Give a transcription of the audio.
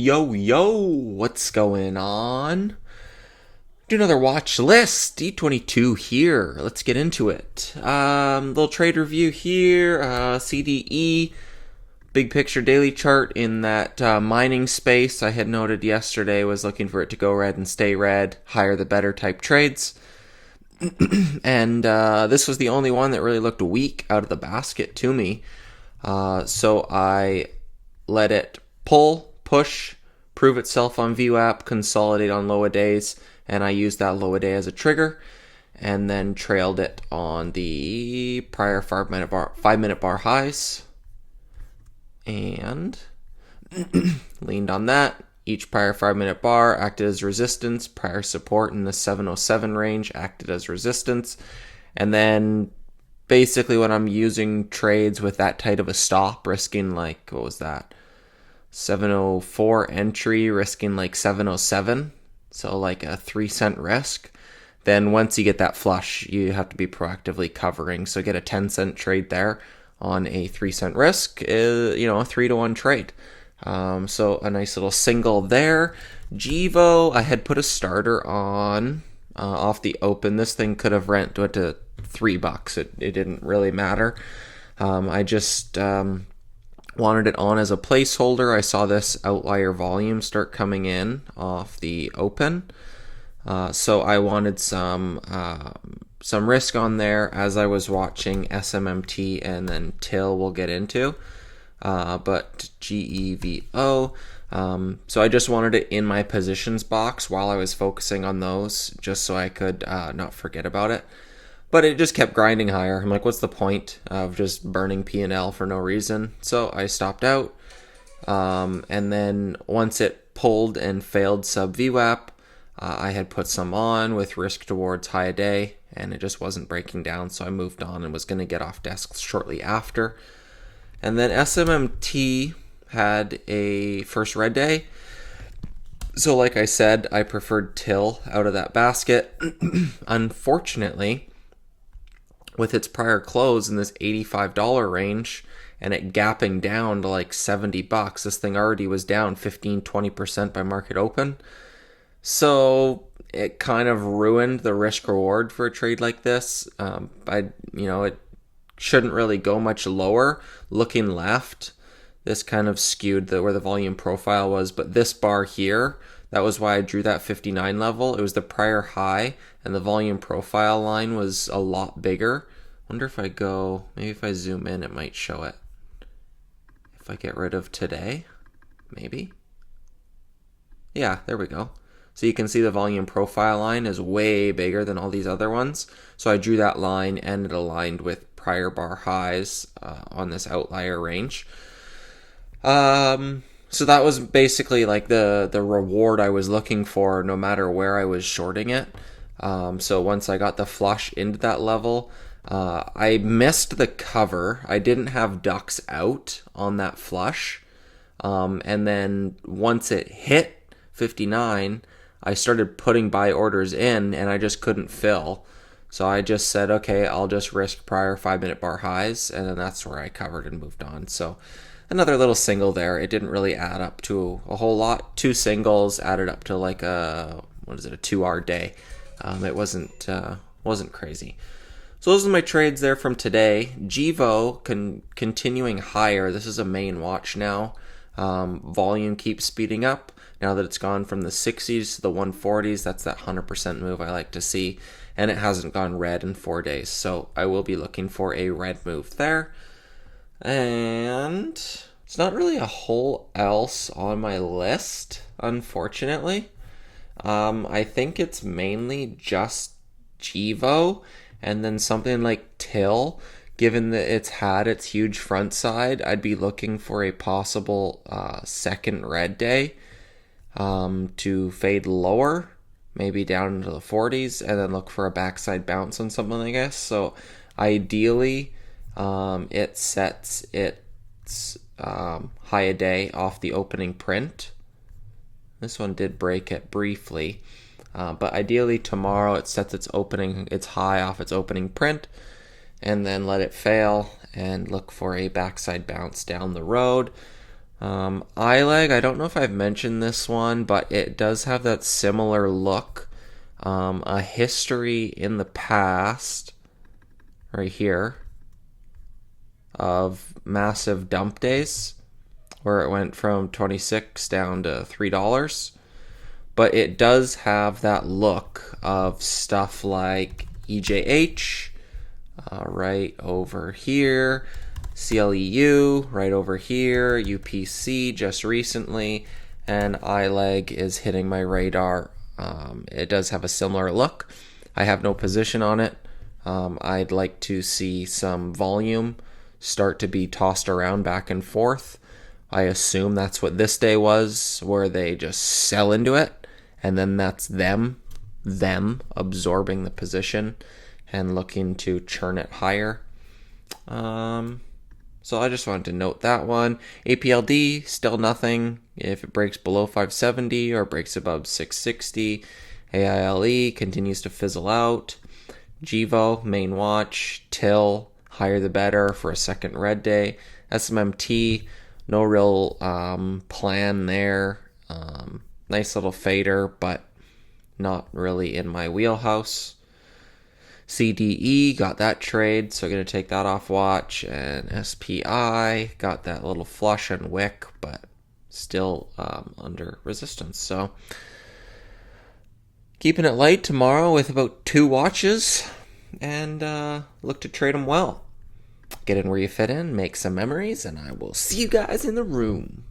Yo, yo, what's going on? Do another watch list. D22 here. Let's get into it. Little trade review here. CDE, big picture daily chart in that mining space. I had noted yesterday was looking for it to go red and stay red. Higher the better type trades. And this was the only one that really looked weak out of the basket to me. So I let it pull, push, prove itself on VWAP, consolidate on low days, and I used that low day as a trigger, and then trailed it on the prior 5-minute bar highs, and leaned on that. Each prior 5-minute bar acted as resistance. Prior support in the 707 range acted as resistance. And then basically when I'm using trades with that tight of a stop, risking like, what was that? 704 entry, risking like 707. So like a 3-cent risk. Then once you get that flush, you have to be proactively covering. So get a 10-cent trade there on a 3-cent risk, a 3-to-1 trade. So a nice little single there. Gevo, I had put a starter on off the open. This thing could have went to $3. It didn't really matter. I just wanted it on as a placeholder. I saw this outlier volume start coming in off the open. So I wanted some risk on there as I was watching SMMT and then TIL we'll get into. But GEVO. So I just wanted it in my positions box while I was focusing on those, just so I could not forget about it. But it just kept grinding higher. I'm like, what's the point of just burning P&L for no reason? So I stopped out. And then once it pulled and failed sub VWAP, I had put some on with risk towards high a day, and it just wasn't breaking down. So I moved on and was going to get off desk shortly after. And then SMMT had a first red day. So like I said, I preferred TIL out of that basket. Unfortunately, with its prior close in this $85 range and it gapping down to like $70, this thing already was down 15-20% by market open. So it kind of ruined the risk reward for a trade like this. It shouldn't really go much lower. Looking left, this kind of skewed where the volume profile was, but this bar here, that was why I drew that 59 level. It was the prior high, and the volume profile line was a lot bigger. Wonder if maybe if I zoom in, it might show it. If I get rid of today, maybe. Yeah, there we go. So you can see the volume profile line is way bigger than all these other ones. So I drew that line and it aligned with prior bar highs on this outlier range. So that was basically like the reward I was looking for no matter where I was shorting it. So once I got the flush into that level, I missed the cover. I didn't have ducks out on that flush. And then once it hit 59, I started putting buy orders in and I just couldn't fill. So I just said, okay, I'll just risk prior 5-minute bar highs, and then that's where I covered and moved on. So another little single there. It didn't really add up to a whole lot. 2 singles added up to like a 2-hour day. It wasn't crazy. So those are my trades there from today. Gevo continuing higher. This is a main watch now. Volume keeps speeding up. Now that it's gone from the 60s to the 140s, that's that 100% move I like to see. And it hasn't gone red in 4 days. So I will be looking for a red move there. And it's not really a whole else on my list, unfortunately. I think it's mainly just Gevo and then something like TIL. Given that it's had its huge front side, I'd be looking for a possible second red day to fade lower, maybe down into the 40s, and then look for a backside bounce on something, I guess. So ideally, it sets its high a day off the opening print. This one did break it briefly, but ideally tomorrow it sets its high off its opening print, and then let it fail and look for a backside bounce down the road. iLeg, I don't know if I've mentioned this one, but it does have that similar look. A history in the past, right here, of massive dump days, where it went from 26 down to $3. But it does have that look of stuff like EJH, right over here, CLEU right over here, UPC just recently, and iLeg is hitting my radar. It does have a similar look. I have no position on it. I'd like to see some volume start to be tossed around back and forth. I assume that's what this day was, where they just sell into it, and then that's them absorbing the position and looking to churn it higher. So I just wanted to note that one. APLD, still nothing. If it breaks below 570 or breaks above 660, AILE continues to fizzle out. GEVO, main watch, TIL, higher the better for a second red day. SMMT, no real plan there. Nice little fader, but not really in my wheelhouse. CDE, got that trade, so I'm going to take that off watch. And SPI, got that little flush and wick, but still under resistance. So keeping it light tomorrow with about 2 watches, and look to trade them well. Get in where you fit in, make some memories, and I will see you guys in the room.